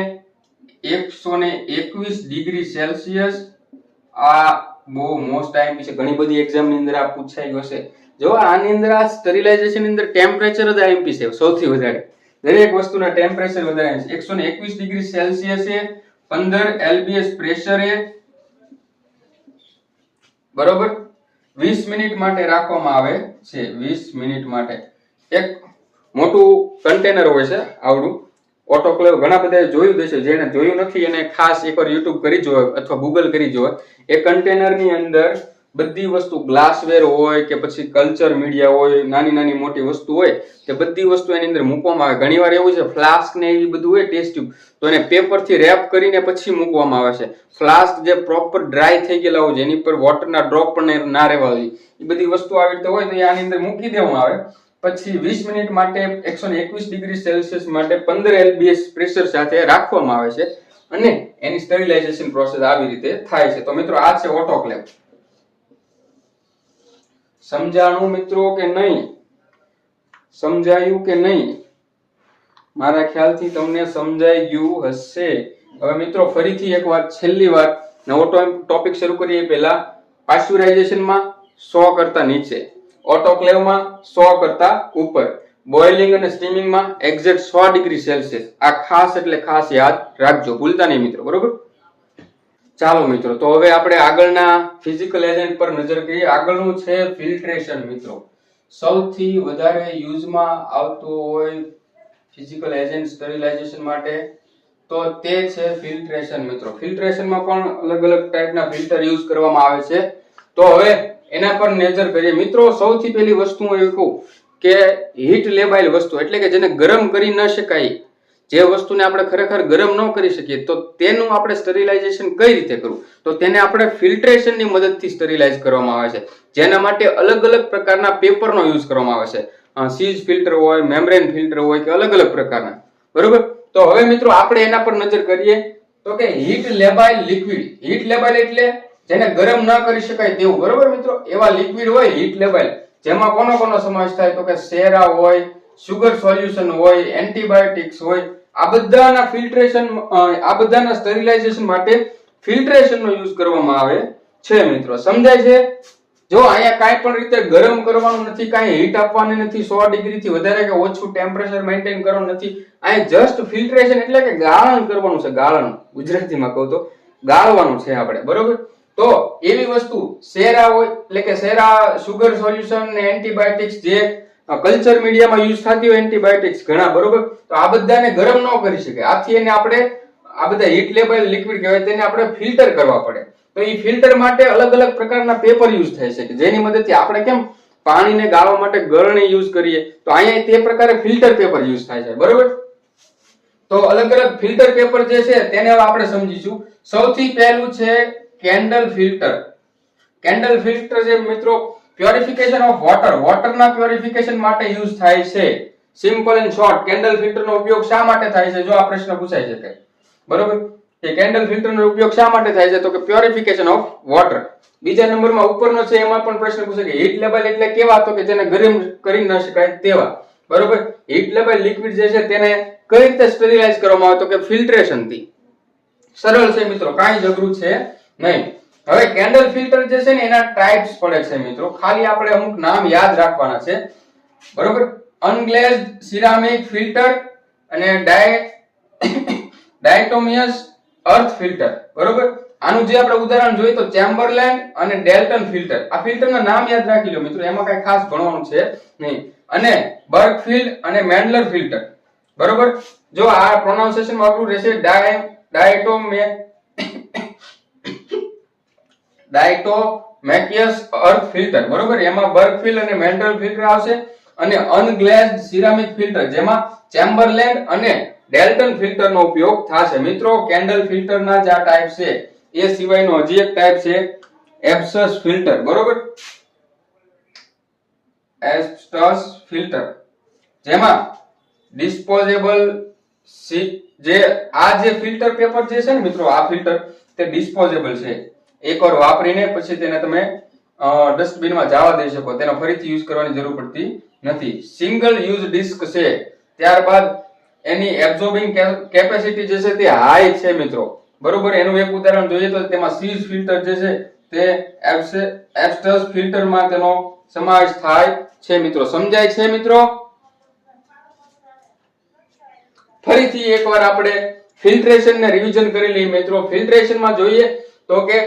121 ડિગ્રી સેલ્સિયસ, આ બહુ મોસ્ટ ટાઈમ છે, ઘણી બધી એક્ઝામ ની અંદર આ પૂછાયું હશે. જો આની અંદર આ સ્ટરીલાઇઝેશન ની અંદર ટેમ્પરેચર જ આઈએમપી છે સૌથી વધારે, દરેક વસ્તુના ટેમ્પરેચર વધારે છે. 121 ડિગ્રી સેલ્સિયસ એ 15 LBS પ્રેશર એ, બરોબર, 20 મિનિટ માટે રાખવામાં આવે છે. 20 મિનિટ માટે. એક મોટું કન્ટેનર હોય છે આવડું ઓટોક્લેવ, ઘણા બધા જોયું હશે, જેને જોયું નથી એને ખાસ એકવાર યુટ્યુબ કરી જોવે અથવા ગૂગલ કરી જોવે. એ કન્ટેનર ની અંદર બધી વસ્તુ, ગ્લાસવેર હોય કે પછી કલ્ચર મીડિયા હોય, નાની નાની મોટી વસ્તુ હોય, તે બધી વસ્તુ એની અંદર મૂકવામાં આવે. ઘણીવાર એવું છે ફ્લાસ્ક ને એવી બધું હોય, ટેસ્ટ ટ્યુબ, તો એને પેપર થી રેપ કરીને પછી મૂકવામાં આવે છે. ફ્લાસ્ક જે પ્રોપર ડ્રાય થઈ ગયેલા હોય, જેની પર વોટરના ડ્રોપ પણ ના રહેવા જોઈએ, એ બધી વસ્તુ આવી રીતે હોય તો આની અંદર મૂકી દેવામાં આવે. પછી 20 મિનિટ માટે 121 ડિગ્રી સેલ્સિયસ માટે 15 LBS પ્રેશર સાથે રાખવામાં આવે છે અને એની સ્ટરીલાઇઝેશન પ્રોસેસ આવી રીતે થાય છે. તો મિત્રો આ છે ઓટોક્લેવ. સમજાણું મિત્રો કે નહીં? સમજાયું કે નહીં? મારા ખ્યાલથી તમને સમજાઈ ગયું હશે. હવે મિત્રો ફરીથી એક વાત, છેલ્લી વાત, નવો ટોપિક શરૂ કરીએ પહેલા પાસ્ચ્યુરાઇઝેશનમાં 100 કરતા નીચે, ઓટોક્લેવમાં 100 કરતા ઉપર, બોઇલિંગ અને સ્ટીમિંગમાં એક્ઝેક્ટ 100 ડિગ્રી સેલ્સિયસ. આ ખાસ એટલે ખાસ યાદ રાખજો, ભૂલતા નહીં મિત્રો. બરોબર. ચાલો મિત્રો, તો હવે આપણે આગળના ફિઝિકલ એજન્ટ પર નજર કરીએ. આગળનું છે ફિલ્ટ્રેશન મિત્રો. સૌથી વધારે યુઝમાં આવતું હોય ફિઝિકલ એજન્ટ સ્ટરીલાઇઝેશન માટે તો તે છે ફિલ્ટ્રેશન મિત્રો. ફિલ્ટ્રેશનમાં પણ અલગ અલગ ટાઈપના ફિલ્ટર યુઝ કરવામાં આવે છે. તો હવે એના પર નજર કરીએ મિત્રો. સૌથી પહેલી વસ્તુ હું એ કહું કે હીટ લેબાઇલ વસ્તુ એટલે કે જેને ગરમ કરી ન શકાય, જે વસ્તુને આપણે ખરેખર ગરમ ન કરી શકીએ, તો તેનું આપણે સ્ટરીલાઇઝેશન કઈ રીતે કરવું, તો તેને આપણે ફિલ્ટ્રેશનની મદદથી સ્ટરીલાઇઝ કરવામાં આવે છે. જેના માટે અલગ અલગ પ્રકારના પેપરનો યુઝ કરવામાં આવે છે. સીઝ ફિલ્ટર હોય, મેમ્બ્રેન ફિલ્ટર હોય કે અલગ અલગ પ્રકારના. બરોબર. તો હવે મિત્રો આપણે એના પર નજર કરીએ તો કે હીટ લેબાઇલ લિક્વિડ. હીટ લેબાઇલ એટલે જેને ગરમ ન કરી શકાય તેવું. બરોબર મિત્રો. એવા લિક્વિડ હોય હીટ લેબાઇલ, જેમાં કોનો સમાવેશ થાય તો કે સેરા હોય, સુગર સોલ્યુશન હોય, એન્ટીબાયોટિક્સ હોય. આ બધાના ફિલ્ટ્રેશન, આ બધાના સ્ટરીલાઇઝેશન માટે ફિલ્ટ્રેશનનો યુઝ કરવામાં આવે છે મિત્રો. સમજાય છે? જો અહીંયા કાંઈ પણ રીતે ગરમ કરવાનું નથી, કાંઈ હીટ આપવાની નથી, 100 ડિગ્રી થી વધારે કે ઓછું ટેમ્પરેચર મેન્ટેન કરવાનું નથી. અહીંયા જસ્ટ ફિલ્ટ્રેશન એટલે કે ગાળણ કરવાનું છે. ગાળણ ગુજરાતીમાં કહું તો ગાળવાનું છે આપણે. બરોબર. તો એવી વસ્તુ સેરા હોય એટલે કે સેરા, સુગર સોલ્યુશન ને એન્ટીબાયોટિક્સ, જે કલ્ચર મીડિયામાં યુઝ થતી હોય એન્ટીબાયોટિક્સ ઘણા. બરોબર. તો આ બધાને ગરમ ન કરી શકે. આથી એને આપણે આ બધા હીટ લેબાઇલ લિક્વિડ કહેવાય, તેને આપણે ફિલ્ટર કરવા પડે. તો એ ફિલ્ટર માટે અલગ અલગ પ્રકારના પેપર યુઝ થાય છે કે જેની મદદથી આપણે કેમ પાણીને ગાળવા માટે ગળણી યુઝ કરીએ, તો અહીંયા તે પ્રકારે ફિલ્ટર પેપર યુઝ થાય છે. બરોબર. તો અલગ અલગ ફિલ્ટર પેપર જે છે તેને હવે આપણે સમજીશું. સૌથી પહેલું છે કેન્ડલ ફિલ્ટર. કેન્ડલ ફિલ્ટર જે મિત્રો પ્યોરિફિકેશન ઓફ વોટર, વોટરના પ્યોરિફિકેશન માટે યુઝ થાય છે. સિમ્પલ એન્ડ શોર્ટ, કેન્ડલ ફિલ્ટરનો ઉપયોગ શા માટે થાય છે? જો આ પ્રશ્ન પૂછાય છે કે બરોબર, કે કેન્ડલ ફિલ્ટરનો ઉપયોગ શા માટે થાય છે? તો કે પ્યોરિફિકેશન ઓફ વોટર. બીજા નંબરમાં ઉપરનો છે એમાં પણ પ્રશ્ન પૂછે કે હીટ લેબાઇલ એટલે કેવા? તો કે જેને ગરમ કરી ન શકાય તેવા. બરોબર. હીટ લેબાઇલ લિક્વિડ જે છે તેને કઈ રીતે સ્ટરીલાઇઝ કરવામાં આવે? તો કે ફિલ્ટ્રેશન થી. સરળ છે મિત્રો, કાંઈ જગરું છે નહીં. હવે કેન્ડલ ફિલ્ટર જે છે ને એના ટાઇપ્સ પડે છે મિત્રો. ખાલી આપણે અમુક નામ યાદ રાખવાના છે. બરોબર. અનગ્લેઝ્ડ સિરામિક ફિલ્ટર અને ડાયટોમિયસ અર્થ ફિલ્ટર. બરોબર. આનું જે આપણે ઉદાહરણ જોઈએ તો ચેમ્બરલેન્ડ અને ડેલ્ટન ફિલ્ટર. આ ફિલ્ટરના નામ યાદ રાખી લો મિત્રો, એમાં કઈ ખાસ ભણવાનું છે નહીં. અને બર્કફિલ્ડ અને મેન્ડલર ફિલ્ટર. બરોબર. જો આ પ્રોનાઉન્સિએશન વાપરું રહેશે ડાયટોમેકિયસ અર્થ ફિલ્ટર. બરોબર. એમાં બર્કફિલ્ડ અને મેન્ડલર ફિલ્ટર આવશે. અને અનગ્લેઝ્ડ સિરામિક ફિલ્ટર, જેમાં ચેમ્બરલેન્ડ અને ડેલ્ટન ફિલ્ટરનો ઉપયોગ થશે. મિત્રો કેન્ડલ ફિલ્ટરના જે આ ટાઈપ છે એ સિવાયનો હજી એક ટાઈપ છે એબ્સસ ફિલ્ટર. બરોબર. એબ્સસ ફિલ્ટર, જેમાં ડિસ્પોઝેબલ જે ફિલ્ટર પેપર જે છે ને મિત્રો, આ ફિલ્ટર તે ડિસ્પોઝેબલ છે. એકવાર વાપરીને પછી તેને તમે ડસ્ટબિનમાં જવા દઈ શકો, તેનો ફરીથી યુઝ કરવાની જરૂર પડતી નથી. સિંગલ યુઝ ડિસ્ક છે. ત્યારબાદ એની એબ્સોર્બિંગ કેપેસિટી જે છે તે હાઈ છે મિત્રો. બરોબર. એનું એક ઉદાહરણ જોઈએ તો તેમાં સીઝ ફિલ્ટર જે છે તે એબ્સસ ફિલ્ટરમાં તેનો સમાવેશ થાય છે મિત્રો. સમજાય છે મિત્રો? ફરીથી એકવાર આપણે ફિલ્ટ્રેશન ને રિવિઝન કરી લઈએ મિત્રો. ફિલ્ટ્રેશનમાં જોઈએ તો કે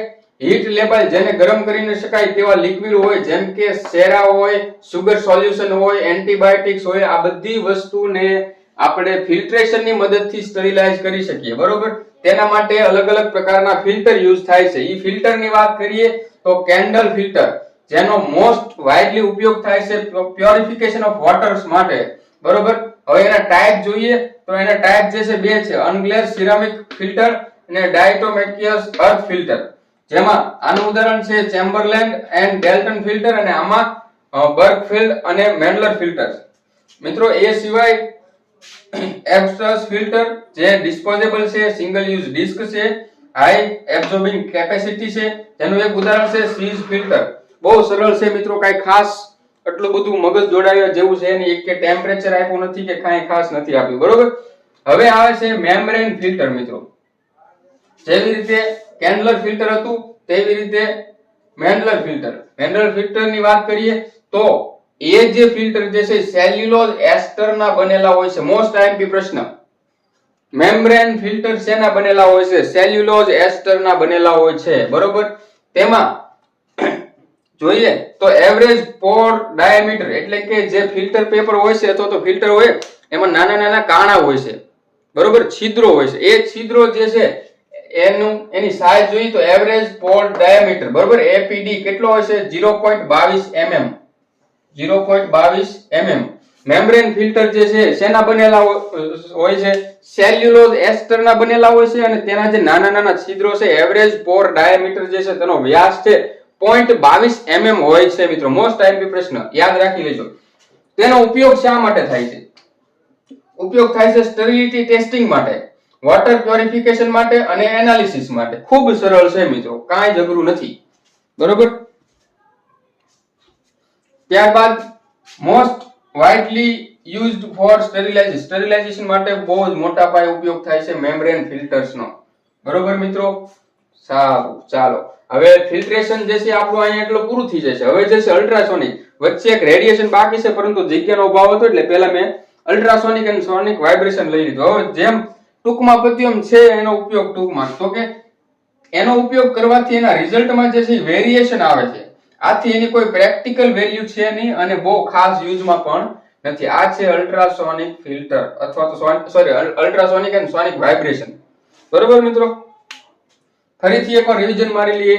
હીટ લેબાઇલ જેને ગરમ કરી ન શકાય તેવા લિક્વિડ હોય, જેમ કે સેરા હોય, સુગર સોલ્યુશન હોય, એન્ટીબાયોટિક્સ હોય, આ બધી વસ્તુને આપણે ફિલ્ટ્રેશનની મદદથી સ્ટરીલાઇઝ કરી શકીએ. બરોબર. તેના માટે અલગ અલગ પ્રકારના ફિલ્ટર યુઝ થાય છે. ઈ ફિલ્ટરની વાત કરીએ તો કેન્ડલ ફિલ્ટર, જેનો મોસ્ટ વાઇડલી ઉપયોગ થાય છે પ્યોરિફિકેશન ઓફ વોટર્સ માટે. બરોબર. હવે એના ટાઈપ જોઈએ તો એના ટાઈપ જે છે બે છે, અનગ્લેઝ્ડ સિરામિક ફિલ્ટર અને ડાયટોમેકિયસ અર્થ ફિલ્ટર. જેમાં આનું ઉદાહરણ છે ચેમ્બરલેન્ડ એન્ડ ડેલ્ટન ફિલ્ટર, અને આમાં બર્કફિલ્ડ અને મેન્ડલર ફિલ્ટર. મિત્રો એ સિવાય એબ્સસ ફિલ્ટર જે ડિસ્પોઝેબલ છે, સિંગલ યુઝ ડિસ્ક છે, હાઈ એબ્સોર્બિંગ કેપેસિટી છે, જેનું એક ઉદાહરણ છે સીઝ ફિલ્ટર. બહુ સરળ છે મિત્રો, કાઈ ખાસ એટલું બધું મગજ જોડાવ્યા જેવું છે નહીં. એક કે ટેમ્પરેચર આપ્યું નથી કે કાઈ ખાસ નથી આપ્યું. બરોબર. હવે આવે છે મેમ્બ્રેન ફિલ્ટર મિત્રો. જેવી રીતે કેન્ડલર ફિલ્ટર હતું તેવી રીતે મેન્ડલર ફિલ્ટર. મેન્ડલર ફિલ્ટરની વાત કરીએ તો એ જે ફિલ્ટર જે છે સેલ્યુલોઝ એસ્ટર ના બનેલા હોય છે. મોસ્ટ આઈએમપી પ્રશ્ન. મેમ્બ્રેન ફિલ્ટર શેના બનેલા હોય છે? સેલ્યુલોઝ એસ્ટર ના બનેલા હોય છે. બરોબર. તેમાં જોઈએ તો એવરેજ પોર ડાયામીટર એટલે કે જે ફિલ્ટર પેપર હોય છે અથવા તો ફિલ્ટર હોય એમાં નાના નાના કાણા હોય છે. બરોબર, છિદ્રો હોય છે. એ છિદ્રો જે છે એની સાઈઝ જોઈએ તો એવરેજ પોર ડાયામીટર બરોબર એપીડી કેટલો હોય છે? 0.22 mm. 0.22 mm. મેમ્બ્રેન ફિલ્ટર જે છે શેના બનેલા હોય છે? સેલ્યુલોઝ એસ્ટર ના બનેલા હોય છે અને તેના જે નાના નાના છિદ્રો છે એવરેજ પોર ડાયામીટર જે છે તેનો વ્યાસ છે 0.22 mm હોય છે. મિત્રો મોસ્ટ આઈએમપી પ્રશ્ન યાદ રાખી લેજો. તેનો ઉપયોગ શા માટે થાય છે? ઉપયોગ થાય છે સ્ટરીલિટી ટેસ્ટિંગ માટે, વોટર પ્યોરિફિકેશન માટે અને એનાલિસિસ માટે. ખૂબ સરળ છે મિત્રો, કાંઈ જ અઘરું નથી. બરોબર. ત્યારબાદ મોસ્ટ વાઇડલી યુઝડ ફોર સ્ટરીલાઇઝેશન. સ્ટરીલાઇઝેશન માટે બહુ જ મોટા પાયે ઉપયોગ થાય છે મેમ્બ્રેન ફિલ્ટર્સનો. બરોબર મિત્રો. સારું, ચાલો હવે ફિલ્ટ્રેશન જે છે આપણું અહીંયા એટલું પૂરું થઈ જશે. હવે જે છે અલ્ટ્રાસોનિક. વચ્ચે એક રેડિયેશન બાકી છે પરંતુ જગ્યાનો અભાવ હતો એટલે પહેલા મેં અલ્ટ્રાસોનિક અને સોનિક વાઇબ્રેશન લઈ લીધું. હવે જેમ ટૂંકમાં પદ્યમ છે એનો ઉપયોગ ટૂંકમાં તો કે એનો ઉપયોગ કરવાથી એના રિઝલ્ટમાં જે છે વેરિએશન આવે છે. આથી એની કોઈ પ્રેક્ટિકલ વેલ્યુ છે નહીં અને બહુ ખાસ યુઝમાં પણ નથી. આ છે અલ્ટ્રાસોનિક ફિલ્ટર અથવા તો અલ્ટ્રાસોનિક એન્ડ સોનિક વાઇબ્રેશન. બરોબર મિત્રો. ફરીથી એકવાર રિવિઝન મારી લઈએ.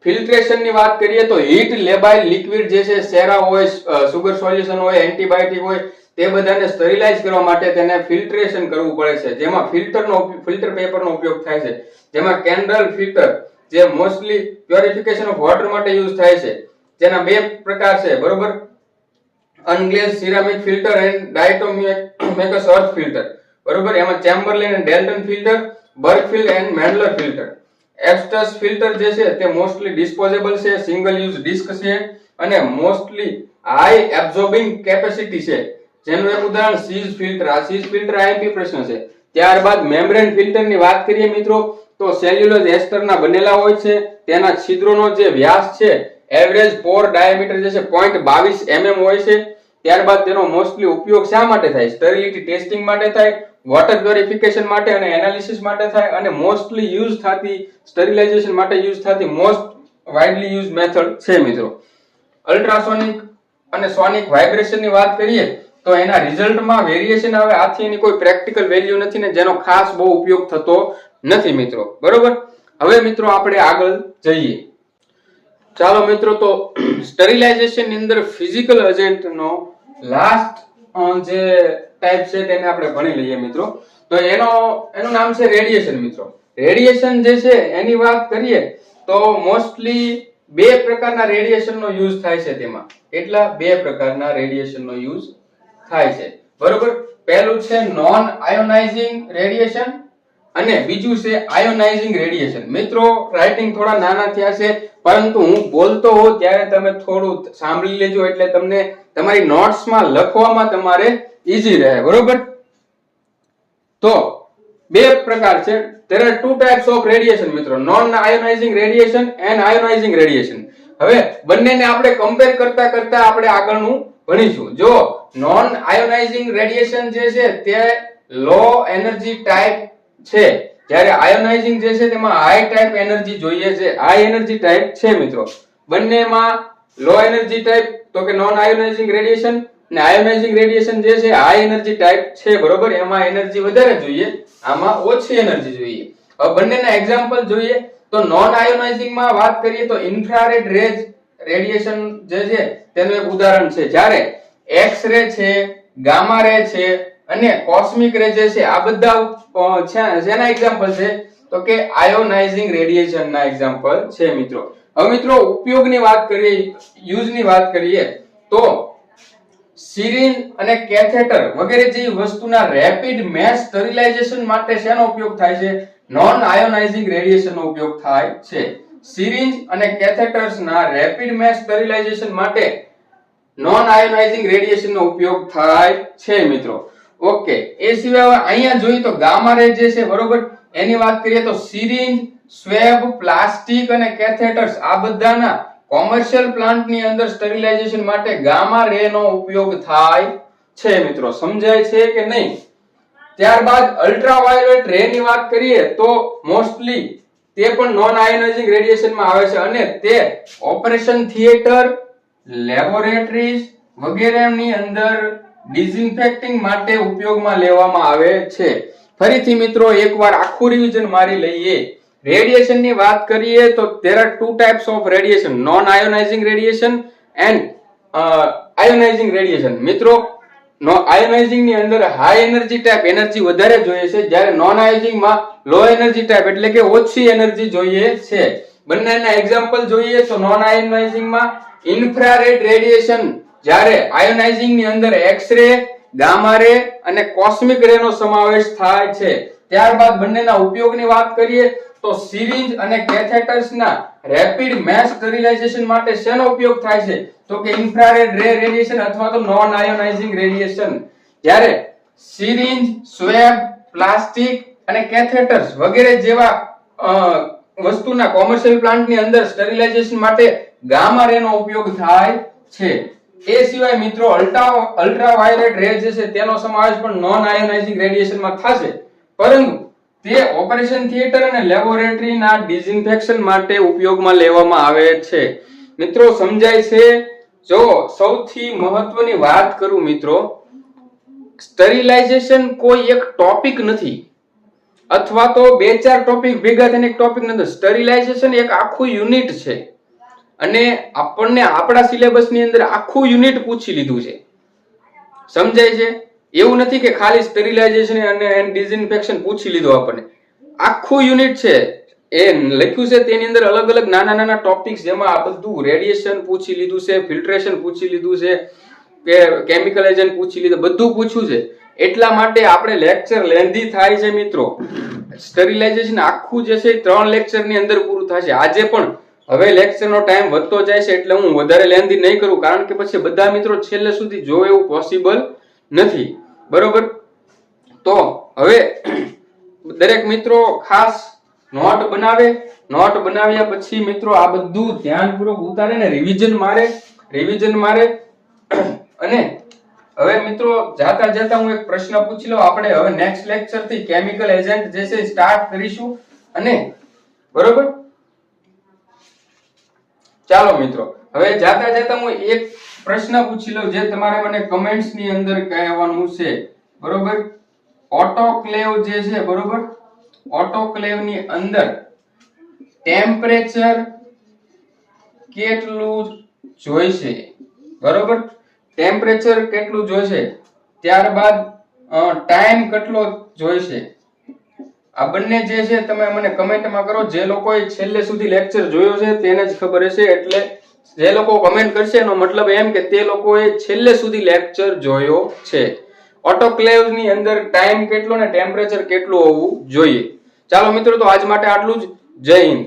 ફિલ્ટ્રેશન ની વાત કરીએ તો હીટ લેબાઇલ લિક્વિડ જે છે સેરા હોય, સુગર સોલ્યુશન હોય, એન્ટીબાયોટિક હોય તે બધાને સ્ટરીલાઇઝ કરવા માટે તેને ફિલ્ટ્રેશન કરવું પડે છે. જેમાં ફિલ્ટર પેપરનો ઉપયોગ થાય છે. જેમાં કેન્ડલ ફિલ્ટર જે મોસ્ટલી પ્યોરિફિકેશન ઓફ વોટર માટે યુઝ થાય છે. જેના બે પ્રકાર છે. બરોબર. Unglazed ceramic filter and diatomaceous earth filter. બરોબર. એમાં Chamberland and Doulton filter, Berkefeld and Mandler filter. Asbestos filter જે છે તે મોસ્ટલી ડિસ્પોઝેબલ છે, સિંગલ યુઝ ડિસ્ક છે અને મોસ્ટલી હાઈ એબ્સોર્બિંગ કેપેસિટી છે. જેનું એક ઉદાહરણ સીઝ ફિલ્ટર. આ સીઝ ફિલ્ટર આઈએમપી પ્રશ્ન છે. ત્યારબાદ મેમ્બ્રેન ફિલ્ટર ની વાત કરીએ મિત્રો તો સેલ્યુલોઝ એસ્ટર ના બનેલા હોય છે. તેના છિદ્રોનો જે વ્યાસ છે એવરેજ પોર ડાયામીટર જે છે 0.22 mm હોય છે. ત્યારબાદ તેનો મોસ્ટલી ઉપયોગ શા માટે થાય? સ્ટરીલિટી ટેસ્ટિંગ માટે થાય, વોટર પ્યોરિફિકેશન માટે અને એનાલિસિસ માટે થાય અને મોસ્ટલી યુઝ થતી સ્ટરીલાઇઝેશન માટે યુઝ થતી મોસ્ટ વાઇડલી યુઝ મેથડ છે મિત્રો. અલ્ટ્રાસોનિક અને સોનિક વાઇબ્રેશન ની વાત કરીએ તો એના રિઝલ્ટમાં વેરિએશન આવે. આથી એની કોઈ પ્રેક્ટિકલ વેલ્યુ નથી ને જેનો ખાસ બહુ ઉપયોગ થતો નથી મિત્રો. બરોબર. હવે મિત્રો આપણે આગળ જઈએ. ચાલો મિત્રો, તો સ્ટરીલાઇઝેશન ની અંદર ફિઝિકલ એજન્ટનો લાસ્ટ જે ટાઈપ છે તેને આપણે ભણી લઈએ મિત્રો. તો એનું નામ છે રેડિયેશન મિત્રો. રેડિયેશન જે છે એની વાત કરીએ તો મોસ્ટલી બે પ્રકારના રેડિયેશનનો યુઝ થાય છે. તેમાં એટલા બે પ્રકારના રેડિયેશનનો યુઝ થાય છે. બરોબર. પહેલું છે નોન આયોનાઇઝિંગ રેડિયેશન અને બીજું છે આયોનાઇઝિંગ રેડિયેશન. મિત્રો રાઇટિંગ થોડા નાના થયા છે પરંતુ હું બોલતો હોઉં ત્યારે તમે થોડું સાંભળી લેજો એટલે તમને તમારી નોટ્સમાં લખવામાં તમારે ઈઝી રહે. બરોબર. તો બે પ્રકાર છે. there are two types of radiation મિત્રો, non ionizing radiation and ionizing radiation. હવે બંનેને આપણે કમ્પેર કરતા કરતા આપણે આગળનું ભણીશું. જો નોન આયોનાઇઝિંગ રેડિયેશન જે છે તે લો એનર્જી ટાઈપ છે, જ્યારે આયોનાઇઝિંગ જે છે તેમાં હાઈ ટાઈપ એનર્જી જોઈએ છે, હાઈ એનર્જી ટાઈપ છે મિત્રો. બંનેમાં લો એનર્જી ટાઈપ તો કે નોન આયોનાઇઝિંગ રેડિયેશન અને આયોનાઇઝિંગ રેડિયેશન જે છે હાઈ એનર્જી ટાઈપ છે. બરોબર. એમાં એનર્જી વધારે જોઈએ, આમાં ઓછી એનર્જી જોઈએ. હવે બંનેના એક્ઝામ્પલ જોઈએ તો નોન આયોનાઇઝિંગ માં વાત કરીએ તો ઇન્ફ્રારેડ રેડિયેશન જે છે તેનું એક ઉદાહરણ છે. જ્યારે એક્સ રે છે, ગામા રે છે અને કોસ્મિક રે જે છે આ બધા જેના એક્ઝામ્પલ છે તો કે આયોનાઇઝિંગ રેડિયેશન ના એક્ઝામ્પલ છે મિત્રો. હવે મિત્રો ઉપયોગની વાત કરીએ, યુઝની વાત કરીએ તો સિરિંજ અને કેથેટર વગેરે જેવી વસ્તુના રેપિડ મેસ સ્ટરીલાઇઝેશન માટે શેનો ઉપયોગ થાય છે? નોન આયોનાઇઝિંગ રેડિયેશન નો ઉપયોગ થાય છે. સિરિંજ અને કેથેટર્સ ના રેપિડ મેસ સ્ટરીલાઇઝેશન માટે નોન આયોનાઇઝિંગ રેડિયેશન નો ઉપયોગ થાય છે મિત્રો. ઓકે. એ સિવાય અહીંયા જોઈએ તો ગામા રે જે છે બરોબર એની વાત કરીએ તો સિરિંજ, સ્વેબ, પ્લાસ્ટિક અને કેથેટર્સ આ બધાના કોમર્શિયલ પ્લાન્ટ ની અંદર સ્ટરીલાઇઝેશન માટે ગામા રે નો ઉપયોગ થાય છે મિત્રો. સમજાય છે કે નહીં? ત્યારબાદ અલ્ટ્રાવાયોલેટ રે ની વાત કરીએ તો મોસ્ટલી તે પણ નોન આયોનાઇઝિંગ રેડિયેશન માં આવે છે અને તે ઓપરેશન થિયેટર, લેબોરેટરીઝ વગેરેની અંદર ડિસઇન્ફેક્ટિંગ માટે ઉપયોગમાં લેવામાં આવે છે. ફરીથી મિત્રો એકવાર આખું રિવિઝન મારી લઈએ. રેડિયેશન ની વાત કરીએ તો there are two types of radiation, non ionizing radiation and ionizing radiation. મિત્રો આયોનાઇઝિંગ ની અંદર હાઈ એનર્જી ટાઈપ એનર્જી વધારે જોઈએ છે, જ્યારે નોન આયોનાઇઝિંગ માં લો એનર્જી ટાઈપ એટલે કે ઓછી એનર્જી જોઈએ છે. બંનેના એક્ઝામ્પલ જોઈએ તો નોન આયોનાઇઝિંગ માં ઇન્ફ્રારેડ રેડિયેશન, જ્યારે આયોનાઇઝિંગ ની અંદર એક્સ રે, ગામા રે અને કોસ્મિક રે નો સમાવેશ થાય છે. ત્યારબાદ બંનેના ઉપયોગની વાત કરીએ તો સિરિંજ અને કેથેટર્સ ના રેપિડ મેસ સ્ટરીલાઇઝેશન માટે શેનો ઉપયોગ થાય છે? તો કે ઇન્ફ્રારેડ રે રેડિયેશન અથવા તો નોન આયોનાઇઝિંગ રેડિયેશન. જ્યારે સિરિંજ, સ્વેબ, પ્લાસ્ટિક અને કેથેટર્સ વગેરે જેવા વસ્તુના કોમર્શિયલ પ્લાન્ટ ની અંદર સ્ટરીલાઇઝેશન માટે ગામા રે નો ઉપયોગ થાય છે. એ સિવાય મિત્રો અલ્ટ્રાવાયોલેટ રે જે છે તેનો સમાવેશ પણ નોન આયોનાઇઝિંગ રેડિયેશન માં થશે, પરંતુ તે ઓપરેશન થિયેટર અને લેબોરેટરી ના ડિસઇન્ફેક્શન માટે ઉપયોગમાં લેવામાં આવે છે. મિત્રો સમજાય છે? જો સૌથી મહત્વની વાત કરું મિત્રો, સ્ટરીલાઇઝેશન કોઈ એક ટોપિક નથી અથવા તો બે ચાર ટોપિક ભેગા થઈને એક ટોપિક નથી. સ્ટરીલાઇઝેશન એક આખું યુનિટ છે અને આપણને આપણા સિલેબસ ની અંદર આખું યુનિટ પૂછી લીધું છે. સમજાય છે? એવું નથી કે ખાલી સ્ટરીલાઇઝેશન અને ડિસઇન્ફેક્શન પૂછી લીધું, આપણને આખું યુનિટ છે એ લખ્યું છે. તેની અંદર અલગ અલગ નાના નાના ટોપિક્સ, જેમાં આ બધું રેડિયેશન પૂછી લીધું છે, ફિલ્ટ્રેશન પૂછી લીધું છે, કે કેમિકલ એજન્ટ પૂછી લીધું, બધું પૂછ્યું છે. એટલા માટે આપણે લેક્ચર લેન્ધી થાય છે મિત્રો. સ્ટરીલાઇઝેશન આખું જે છે 3 લેક્ચર ની અંદર પૂરું થશે. આજે પણ હવે લેક્ચર નો ટાઈમ વધતો જાય છે એટલે હું વધારે લેન્ધી નહીં કરું, કારણ કે પછી બધા મિત્રો છેલ્લે સુધી જોવે એવું પોસિબલ નથી. બરોબર? તો હવે દરેક મિત્રો ખાસ નોટ બનાવે. નોટ બનાવ્યા પછી મિત્રો આ બધું ધ્યાનપૂર્વક ઉતારે ને રિવિઝન મારે. અને હવે મિત્રો જાતા હું એક પ્રશ્ન પૂછી લઉં. આપણે હવે નેક્સ્ટ લેક્ચર થી કેમિકલ એજન્ટ જે છે સ્ટાર્ટ કરીશું. અને બરોબર, ચાલો મિત્રો હવે જાતા હું એક પ્રશ્ન પૂછી લઉં જે તમારે મને કમેન્ટ્સ ની અંદર કહેવાનું છે. બરોબર? ઓટોક્લેવ જે છે, બરોબર, ઓટોક્લેવ ની અંદર ટેમ્પરેચર કેટલું જોઈશે? બરોબર, ટેમ્પરેચર કેટલું જોઈશે, ત્યારબાદ ટાઈમ કેટલો જોઈશે? આ બંને જે છે તમે મને કમેન્ટમાં કરો. જે લોકોએ છેલ્લે સુધી લેક્ચર જોયો છે તેને જ ખબર હશે, એટલે જે લોકો કમેન્ટ કરશે એનો મતલબ એમ કે તે લોકોએ છેલ્લે સુધી લેક્ચર જોયો છે. ઓટોક્લેવ ની અંદર ટાઈમ કેટલો ને ટેમ્પરેચર કેટલું હોવું જોઈએ? ચાલો મિત્રો, તો આજ માટે આટલું જ. જય હિન્દ.